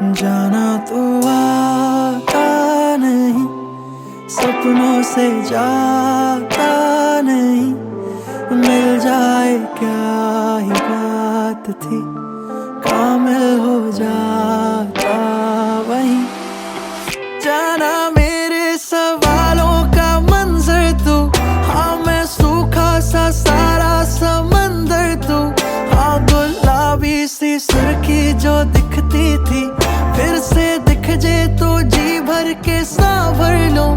जाना तू आता नहीं, सपनों से जाता नहीं, मिल जाए क्या ही बात थी, कामिल हो जाता वहीं। जाना मेरे सवालों का मंजर तू, हाँ मैं सूखा सा सारा समंदर तू, हाँ गुलाबी सी सुर्खी जो दिखती थी, फिर से दिख जे तो जी भर के सांभर लूं।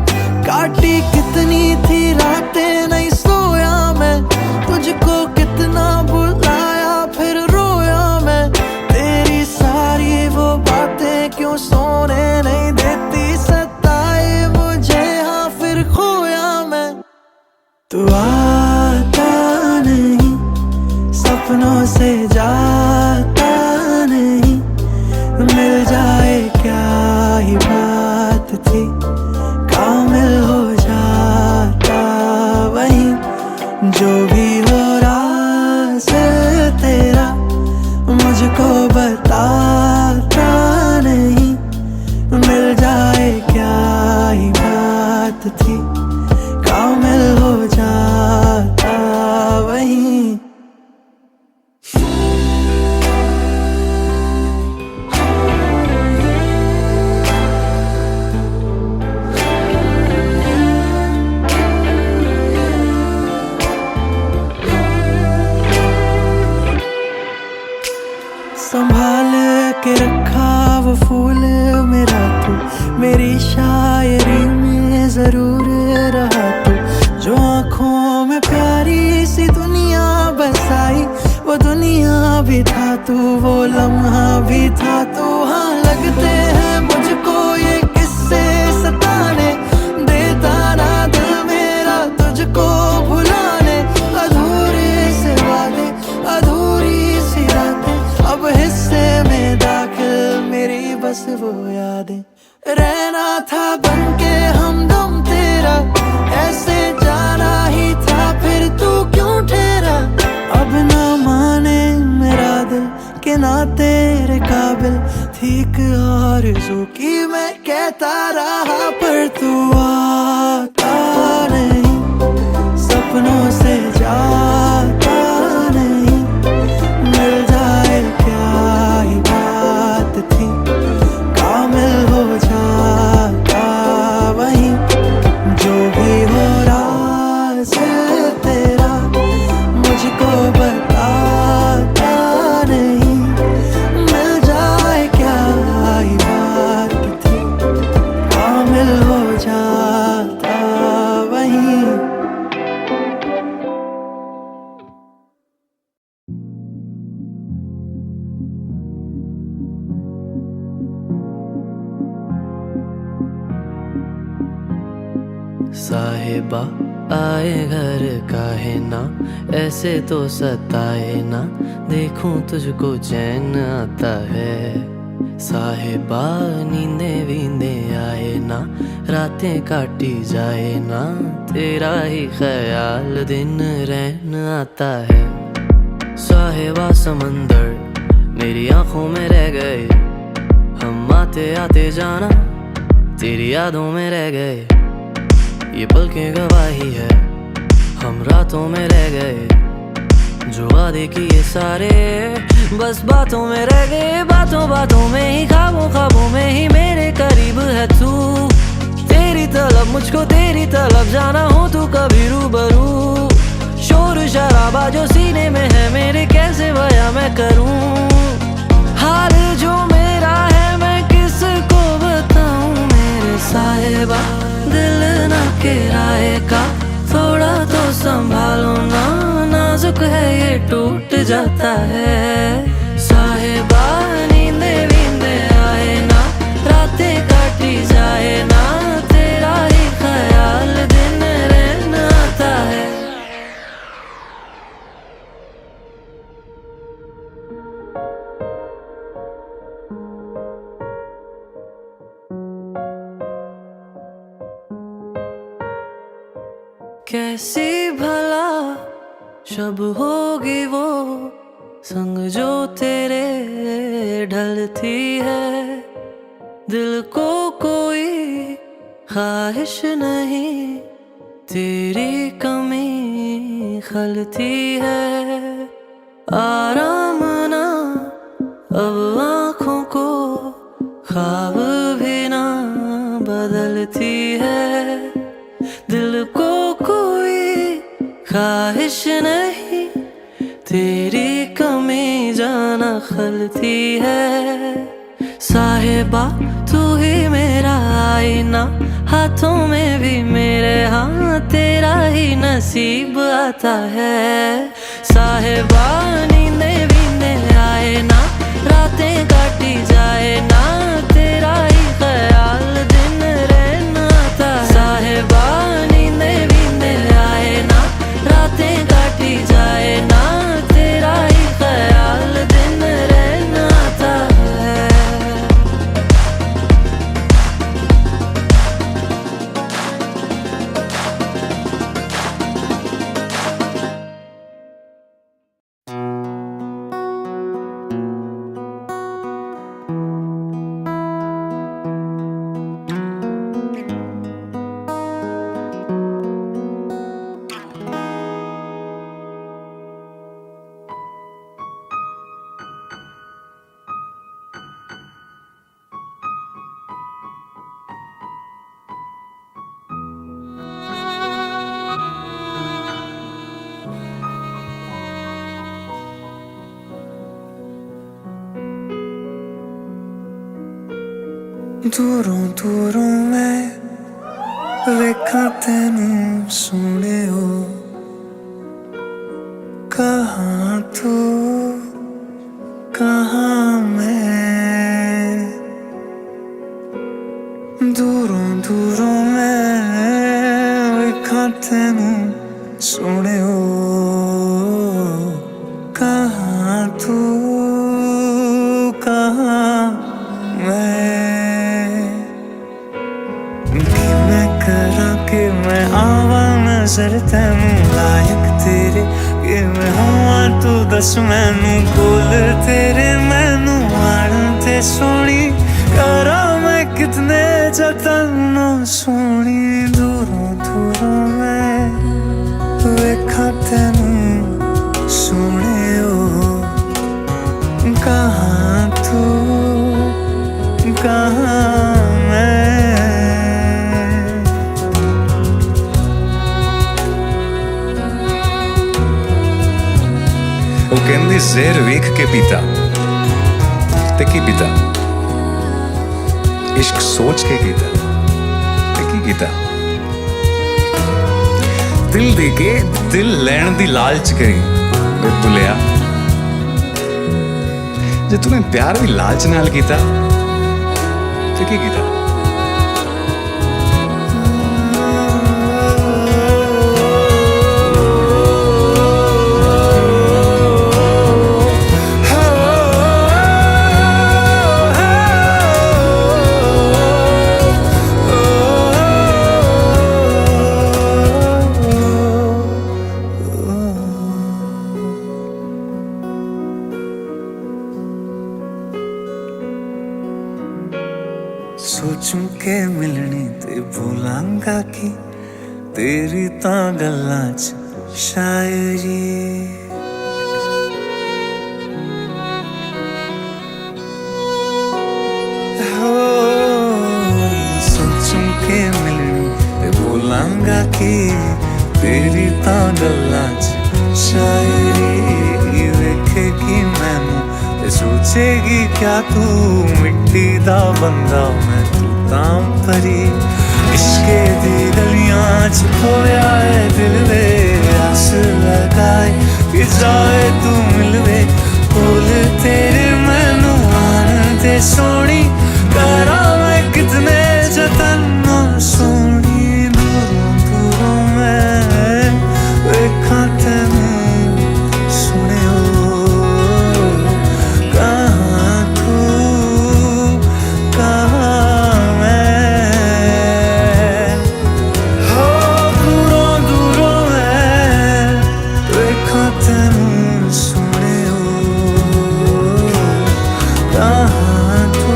काटी कितनी थी रातें नहीं सोया मैं, तुझको कितना बुलाया फिर रोया मैं, तेरी सारी वो बातें क्यों सोने नहीं देती, सताए मुझे हाँ फिर खोया मैं। तू आता नहीं, सपनों से जाता नहीं, मिल जाए क्या ही बात थी, कामिल हो जाता वहीं। जो भी हो राज तेरा मुझको बताता नहीं, मिल जाए क्या ही बात थी, कामिल हो जाता वहीं। संभाल के रखा वो फूल मेरा तू, मेरी शायरी में जरूर रहा तू, जो आँखों में प्यारी सी दुनिया बसाई, वो दुनिया भी था तू, वो लम्हा भी था तू। हाँ लगते हैं मुझको ये किस्से सताने, देता ना दिल मेरा तुझको भुलाने, अधूरे से वादे अधूरी सी रातें, अब हिस्से में दाखिल मेरी बस वो यादें। रहना था बनके हमदम तेरा, ऐसे जाना ही था फिर तू क्यों ठहरा, अब ना माने मेरा दिल कि ना तेरे काबिल थी एक आरज़ू की मैं कहता रहा, पर तू आता नहीं, सपनों से जाता नहीं, मिल जाए क्या ही बात थी, कामिल हो जाता वहीं। जो भी हो राज तेरा मुझको बताता नहीं, मिल जाए क्या ही बात थी, कामिल हो जाता वहीं। साहिबा आए घर काहे ना, ऐसे तो सताए ना, देखूं तुझको चैन आता है। साहिबा नींदे वींदे आए ना, रातें काटी जाए ना, तेरा ही ख्याल दिन रहन आता है। साहिबा समंदर मेरी आंखों में रह गए, हम आते आते जाना तेरी यादों में रह गए, ये पल की गवाही है हम रातों में रह गए, जो वादे किए सारे बस बातों में रह गए, बातों बातों में ही ख्वाबों ख्वाबों में ही मेरे करीब है तू, तेरी तलब मुझको तेरी तलब जाना हो तू कभी रूबरू, शोर शराबा जो सीने में है मेरे कैसे बयां मैं करूं, हाल जो मेरा है मैं किसको बताऊं मेरे साहिबा, दिल ना किराए का थोड़ा तो संभालो ना, नाजुक है ये टूट जाता है। साहिबा नींदे वींदे आए ना, रातें काटी जाए ना, तेरा ही ख्याल दिन रहना आता है। कैसी भला शब होगी वो संग जो तेरे ढलती है, दिल को कोई ख्वाहिश नहीं, तेरी कमी खलती है। आराम ना अब आँखों को, ख्वाब भी ना बदलती है। दिल को कोई ख्वाहिश नहीं, तेरी कमी जाना खलती है। साहिबा तू ही मेरा आईना, हाथों में भी मेरे हाँ तेरा ही नसीब आता है। साहिबा नींदे बीने आए ना, रातें काटी जाए ना, तेरा ही ख्याल दिन रहना आता है। साहिबा नींदे बीने आए ना, रातें काटी जाए ना, तेरा ही ख्याल दिन रहना आता है। दूरों दूरों मैं वेखा तेनू सोने हो, कहाँ तू कहाँ मैं। दूरों दूरों मैं वेखा तेनू सोने हो, कहाँ तू कहाँ मैं। कि मैं आवा नजर तैनू लायक तेरे, कि मैं हुआ तू दस मैनू बोल तेरे मैनू आन ते सोनी करा मैं कितने जतन सोनी। दूरों दूरों मैं वेखा तैनू सोने हो, कहाँ तू कहाँ मैं। ਉਹ ਕਹਿੰਦੀ ਜ਼ਹਿਰ ਵੇਖ ਕੇ ਪੀਤਾ ਤੇ ਕੀ ਪੀਤਾ, ਇਸ਼ਕ ਸੋਚ ਕੇ ਕੀਤਾ ਤੇ ਕੀ ਕੀਤਾ। ਦਿਲ ਦੇ ਕੇ ਦਿਲ ਲੈਣ ਦੀ ਲਾਲਚ ਕਰੀ ਵੇ ਭੁੱਲਿਆ, ਜੇ ਤੂੰ ਪਿਆਰ ਵੀ ਲਾਲਚ ਨਾਲ ਕੀਤਾ ਤੇ ਕੀ ਕੀਤਾ। सोचूं के मिलनी ते भूलांगा कि तेरी तां गल्लां च शायरी। हो सोचूं के मिलनी ते भूलांगा कि तेरी तां गल्लां च शायरी। वेखेगी मैनू ते सोचेगी क्या तू मिट्टी दा बंदा मैं तू तां परी। इश्के दी गलियां च खोया है दिल वे, आस लगाए कि जाए तू मिलवे कोल तेरे मैनू आन दे सोनी करा मैं कितने जतन सोनी। दूरों दूरों मैं वेखा तैनू सोने हो, कहाँ तू कहाँ मैं। हो दूरों दूरों मैं वेखा तैनू सोने हो, कहाँ तू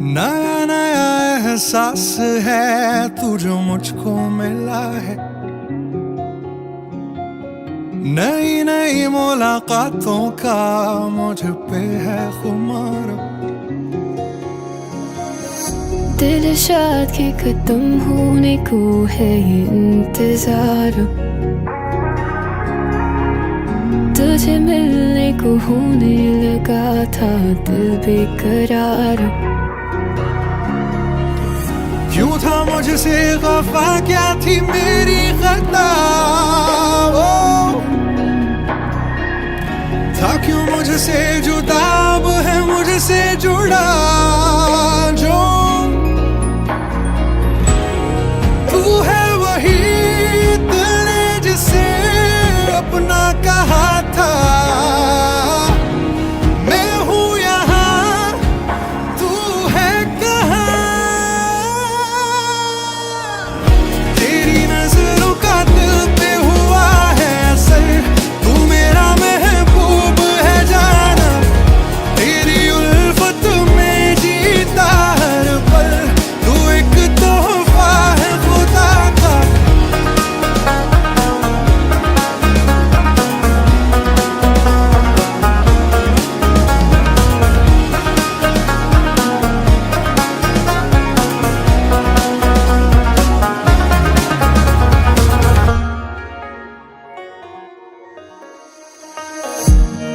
नया नया एहसास है तू जो मुझको मिला है, नई नई मुलाकातों का मुझ पे है खुमार। दिल शाद के खत्म होने को है ये इंतजार, तुझे मिलने को होने लगा था दिल बेकरार। क्यों था मुझसे खफा, क्या थी मेरी खता, था क्यों मुझसे जुदा, अब है मुझसे जुड़ा जो। तू है वही दिल ने जिसे अपना कहा था, मैं हूँ यहाँ तू है कहाँ। तेरी नजरों का दिल पे हुआ है असर, तू मेरा महबूब है जाना, तेरी उल्फत में जीता हर पल, तू एक तोहफा है खुदा का।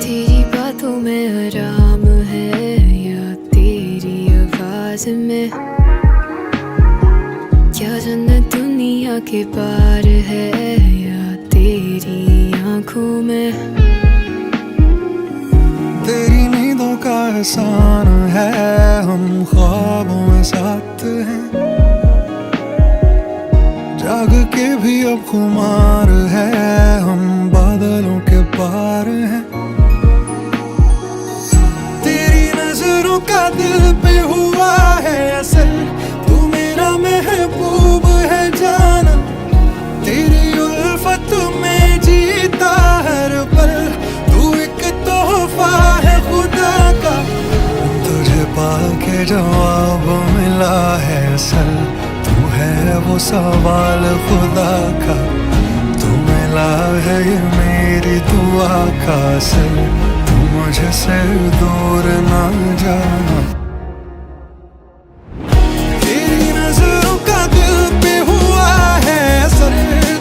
तेरी बातों में आराम है या तेरी आवाज में, क्या जन्नत दुनिया के पार है या तेरी आंखों में। तेरी नींदों का एहसान है हम ख्वाबों में साथ हैं, जाग के भी अब खुमार है हम बादलों के पार हैं। तेरी नजरों का दिल पे हुआ है असर, तू मेरा महबूब है जाना, तेरी उल्फत में जीता हर पल, तू एक तोहफा है खुदा का। तुझे पाके जवाब मिला है असल, तू है वो सवाल खुदा का, तू मिला है ये मेरी दुआ का असर, तू मुझसे दूर ना जाना। तेरी नजरों का दिल पे हुआ है असर,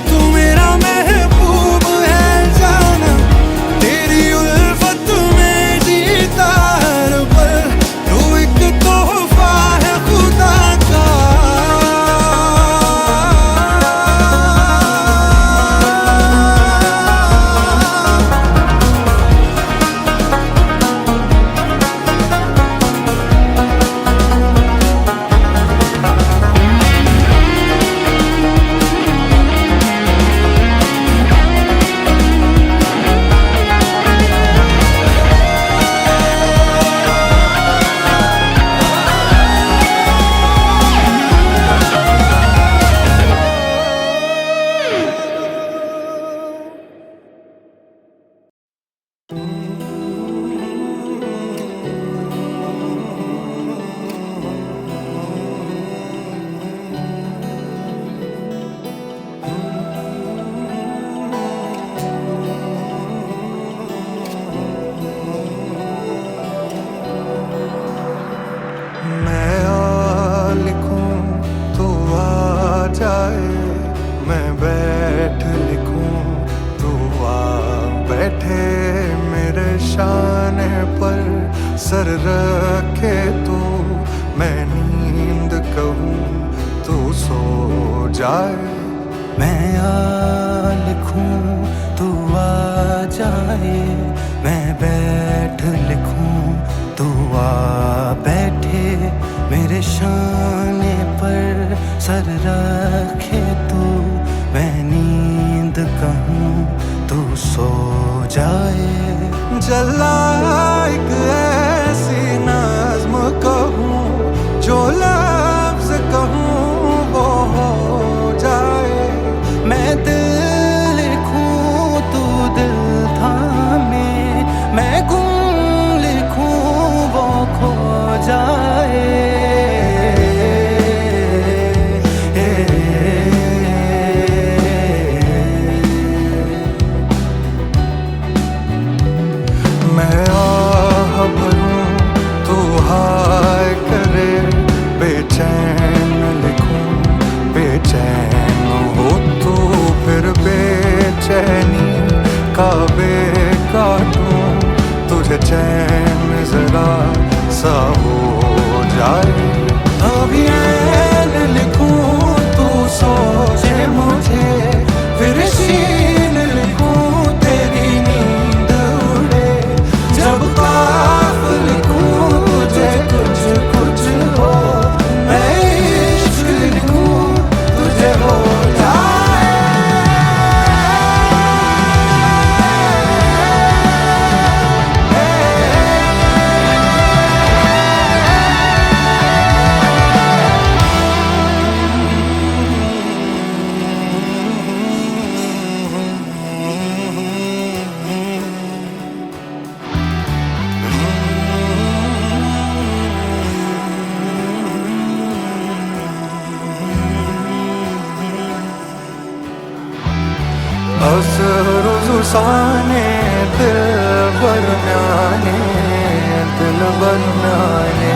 तू मेरा महबूब है जाना, तेरी उल्फत में जीता हर पल, तू एक तोहफा है खुदा का। मैं आ लिखूं तो आ जाए, मैं बैठ लिखूं तो आ बैठे, मेरे शाने पर सर रखे तू, मैं नींद कहूं तू सो जाए। मैं आ लिखूं तू आ जाए, मैं बैठ लिखूं तू आ बैठे, मेरे शाने पर सर रखे तू, मैं नींद कहूँ तू सो जाए। जला एक ऐसी नज़्म कहूँ, जो लफ्ज़ कहूँ वो हो जाए, मैं दिल लिखूं तू दिल थामे, मैं गुम लिखूं वो खो जाए। सा हो जाए। अभी ऐन लिखूं तू सोचे मुझे, फिर शीन लिखूं तेरी नींद उड़े। जब काफ लिखूं तुझे कुछ कुछ हो, मैं इश्क लिखूं तुझे हो जाए। साने दिल बरनाने, दिल बरनाने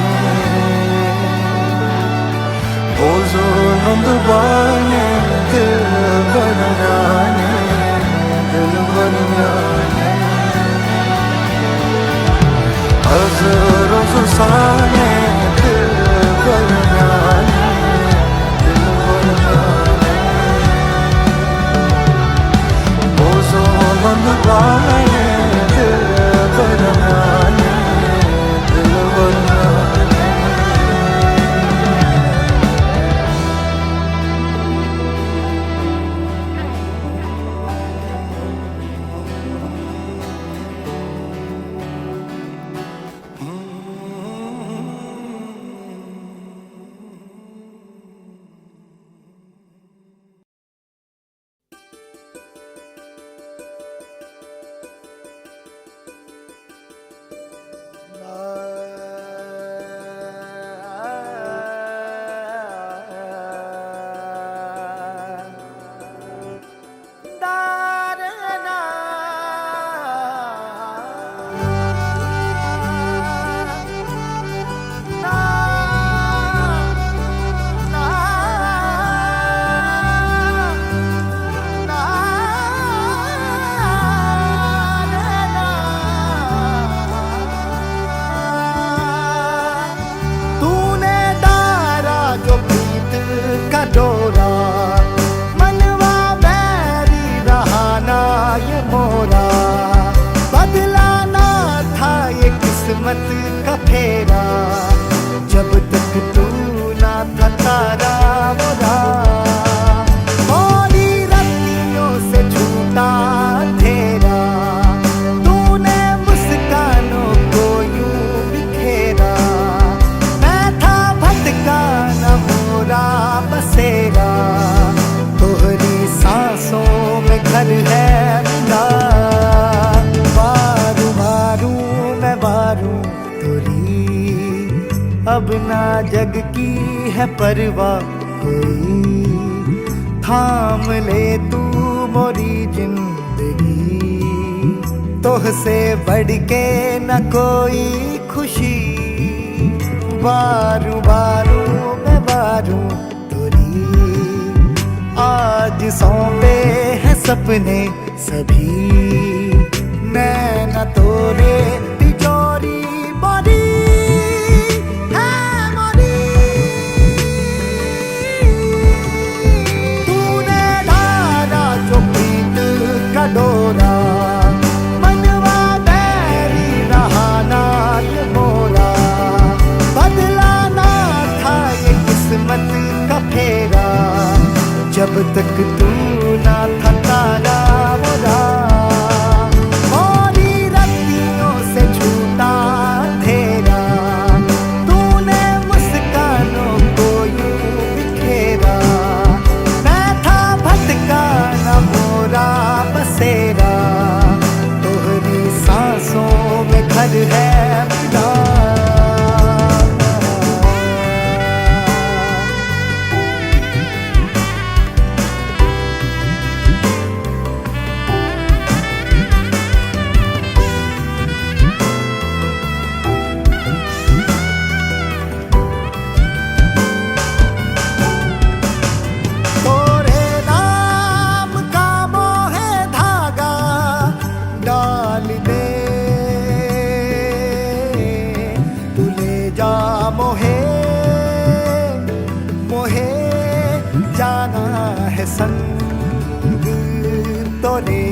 बोझो नंदबाने, दिल बरनाने, दिल बरनाने हज़ारों ज़ुसाने दिल बरनाने, दिल बरनाने बोझो नंदबाने, दिल बरनाने, दिल बरनाने। किस्मत का फेरा, जब तक तू ना था तारा मोरा। मोरी रत्तियों से छूटा अंधेरा, तूने मुस्कानों को यूं बिखेरा। मैं था भटका न मोरा बसेरा, तोहरी सांसों में घर है मिला। अब ना जग की है परवाह कोई, थाम ले तू मोरी जिंदगी। तोहसे बढ़ के न कोई खुशी, बारू बारू मैं बारू तोरी। आज सौंपे हैं सपने सभी, नैना तोरे तिजोरी मोरी। डोरा मनवा बैरी रहाना ये मोरा, बदलाना था ये किस्मत का फेरा, जब तक तू ना था तारा मोरा। मोरी रत्तियों से छूटा अंधेरा, तूने मुस्कानों को यूं बिखेरा। मैं था भटका न मोरा बसेरा, तोहरी सांसों में घर है मिला। है संग तोरे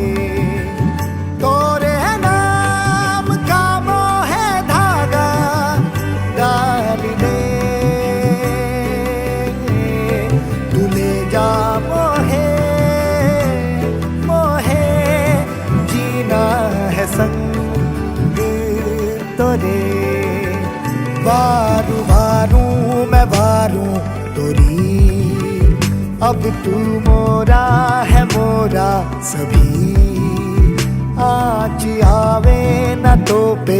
तोरे नाम का मोह है धागा डाल दे तू ले जा मोहे मोहे जीना है संग तोरे वारू वारू मैं वारू तोरी अब तू मोरा है मोरा सभी आज आवे न तो पे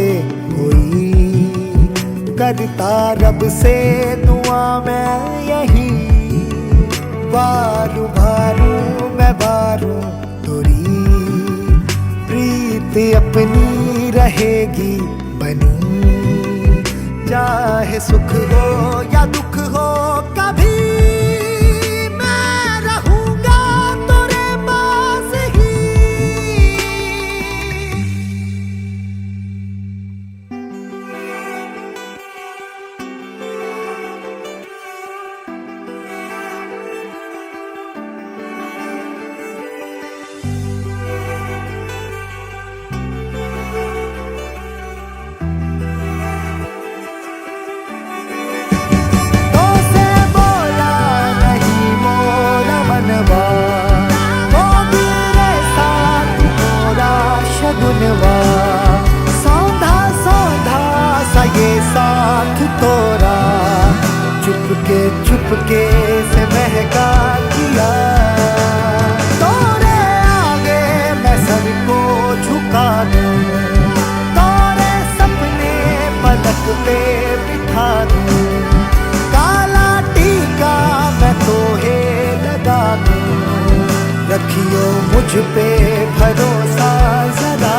कोई करता रब से दुआ मैं यही वारू वारू मैं वारू तोरी प्रीत अपनी रहेगी बनी चाहे सुख हो या दुख हो कभी मैं रहूंगा तेरे पास ही। सौधा सौधा सा ये साथ तोरा चुपके से महका किया तोरे आगे मैं सर को झुका दूं तोरे सपने पलक पे बिठा दूं काला टीका मैं तोहे लगा दूं रखियो मुझ पे भरोसा जरा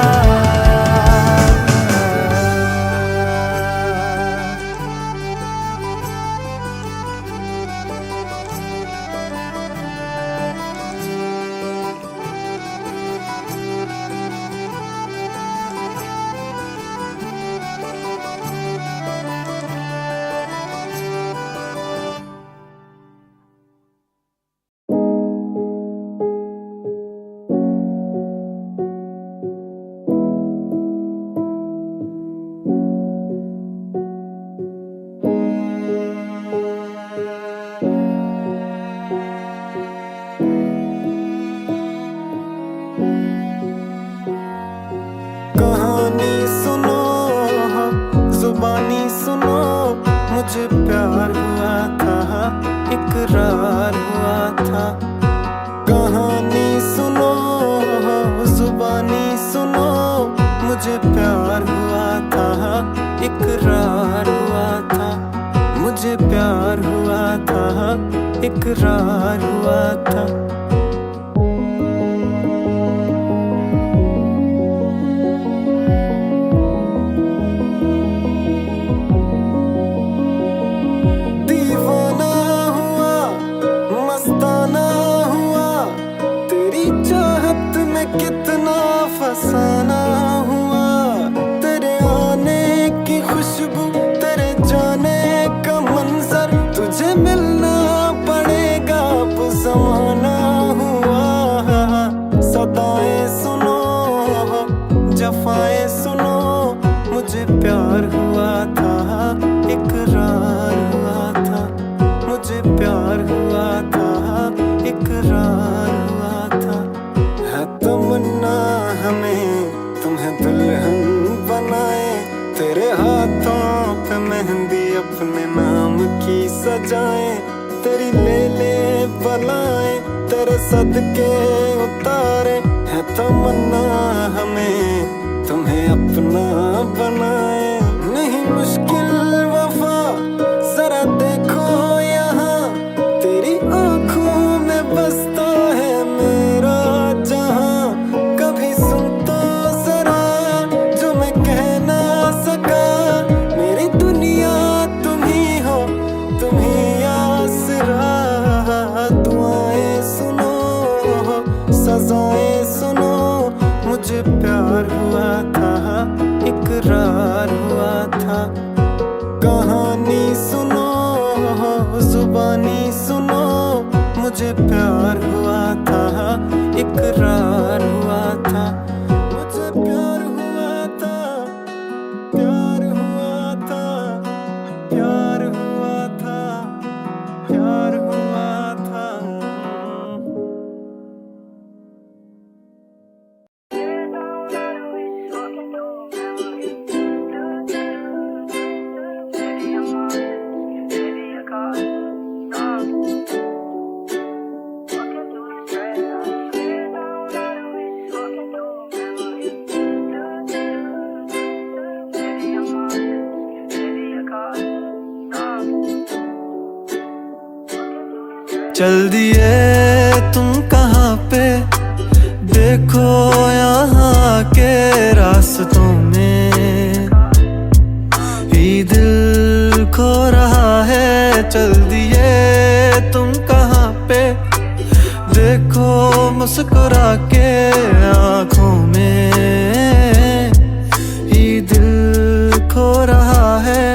कहानी सुनो जुबानी सुनो मुझे प्यार हुआ था इकरार हुआ था कहानी सुनो जुबानी सुनो मुझे प्यार हुआ था इकरार हुआ था मुझे प्यार हुआ था इकरार हुआ था कितना फसाना हुआ तेरे आने की खुशबू तेरे जाने का मंजर तुझे मिलना पड़ेगा अब ज़माना हुआ सदाएं सुनो जफाएं सुनो मुझे प्यार हुआ था इकरार हुआ था मुझे प्यार हुआ था इकरार हुआ था तमन्ना हमें तुम्हें दुल्हन बनाए तेरे हाथों पे मेहंदी अपने नाम की सजाए तेरी ले बलाए तेरे सदके उतारे है तमन्ना हमें तुम्हें अपना बनाए नहीं मुश्किल वफा जरा देखो यहाँ तेरी आंखों में बसता है मेरा सजाएं सुनो मुझे प्यार हुआ था इकरार हुआ था कहानी सुनो जुबानी सुनो मुझे प्यार हुआ इकरार हुआ था, मुझसे प्यार हुआ था, प्यार हुआ था, प्यार हुआ था, प्यार हुआ था। चल दिए तुम कहाँ पे, देखो यहाँ के रास्तों में ही दिल खो रहा है। चल दिए तुम कहाँ पे, देखो मुस्कुरा के आँखों में ही दिल खो रहा है।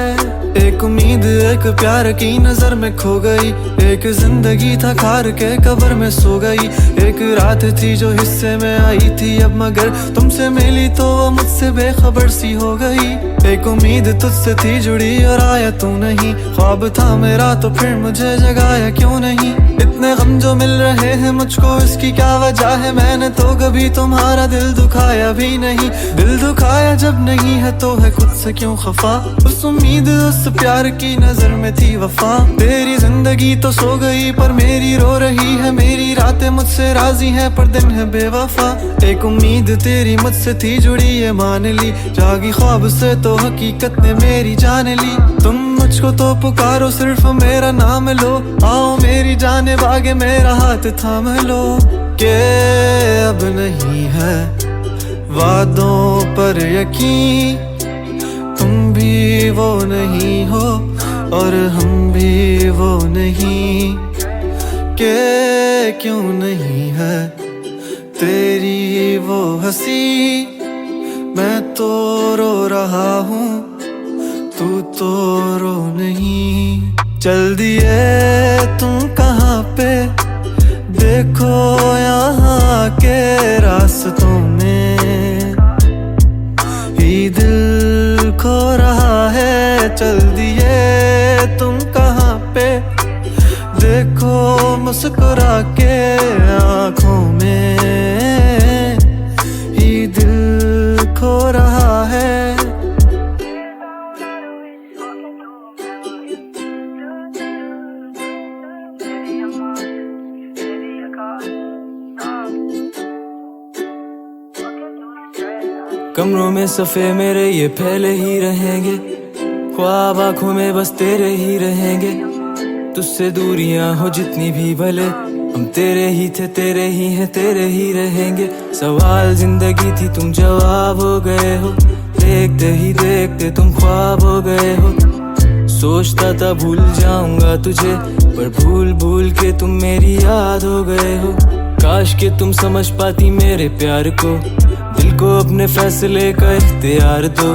एक उम्मीद एक प्यार की नजर में खो गई, एक जिंदगी था खार के कब्र में सो गई। एक रात थी जो हिस्से में आई थी अब मगर तुमसे मिली तो वो मुझसे बेखबर सी हो गई। एक उम्मीद तुझसे थी जुड़ी और आया तू नहीं, ख्वाब था मेरा तो फिर मुझे जगाया क्यों नहीं। इतने गम जो मिल रहे हैं मुझको इसकी क्या वजह है, मैंने तो कभी तुम्हारा दिल दुखाया भी नहीं। दिल दुखाया जब नहीं है तो है खुद से क्यों खफा, उस उम्मीद उस प्यार की नजर में थी वफा। तेरी जिंदगी तो सो गई पर मेरी रो रही है, मेरी रातें मुझसे राजी हैं पर दिन है बेवफा। एक उम्मीद तेरी मुझसे थी जुड़ी ये मान ली, जागी ख्वाब से तो हकीकत ने मेरी जान ली। तुम मुझको तो पुकारो सिर्फ मेरा नाम लो, आओ मेरी जाने बागे मेरा हाथ थाम लो। के अब नहीं है वादों पर यकीन, तुम भी वो नहीं हो और हम भी वो नहीं। के क्यों नहीं है तेरी वो हंसी, मैं तो रो रहा हूँ तू तो रो नहीं। चल दिए तुम कहाँ पे, देखो यहाँ के रास्तों में ही दिल खो रहा है। चल दिए तुम कहाँ पे, देखो मुस्कुरा के आँखों में ही दिल खो रहा है। कमरों में सफ़े मेरे ये फैले ही रहेंगे, ख्वाब आँखों में बस तेरे ही रहेंगे। तुझसे दूरियां हो जितनी भी भले, हम तेरे ही थे तेरे ही हैं तेरे ही रहेंगे। सवाल जिंदगी थी तुम जवाब हो गए हो, देखते ही देखते तुम ख्वाब हो गए हो। सोचता था भूल जाऊंगा तुझे पर भूल भूल के तुम मेरी याद हो गए हो। काश के तुम समझ पाती मेरे प्यार को, दिल को अपने फैसले का इख्तियार दो।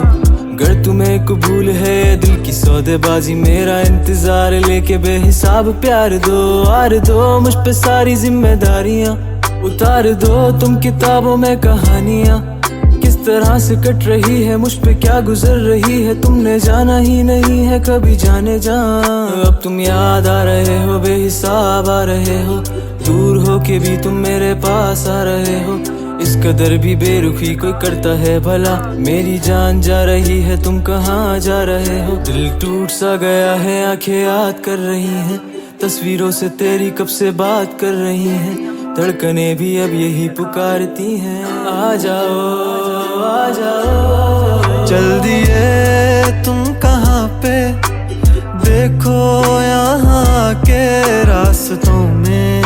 अगर तुम्हें कबूल है दिल की सौदेबाजी, मेरा इंतजार लेके बेहिसाब प्यार दो। आर दो मुझ पे सारी जिम्मेदारियां, उतार दो तुम किताबों में कहानियां। किस तरह से कट रही है मुझ पे क्या गुजर रही है, तुमने जाना ही नहीं है कभी जाने जा। अब तुम याद आ रहे हो बेहिसाब आ रहे हो, दूर हो के भी तुम मेरे पास आ रहे हो। इस कदर भी बेरुखी कोई करता है भला, मेरी जान जा रही है तुम कहाँ जा रहे हो। दिल टूट सा गया है आंखें याद कर रही हैं, तस्वीरों से तेरी कब से बात कर रही हैं। धड़कनें भी अब यही पुकारती हैं, आ जाओ आ जाओ। चल दिए तुम कहाँ पे, देखो यहाँ के रास्तों में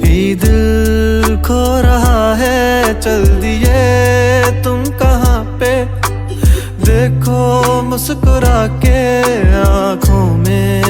ही दिल खो रहा है। चल दिए तुम कहाँ पे, देखो मुस्कुरा के आँखों में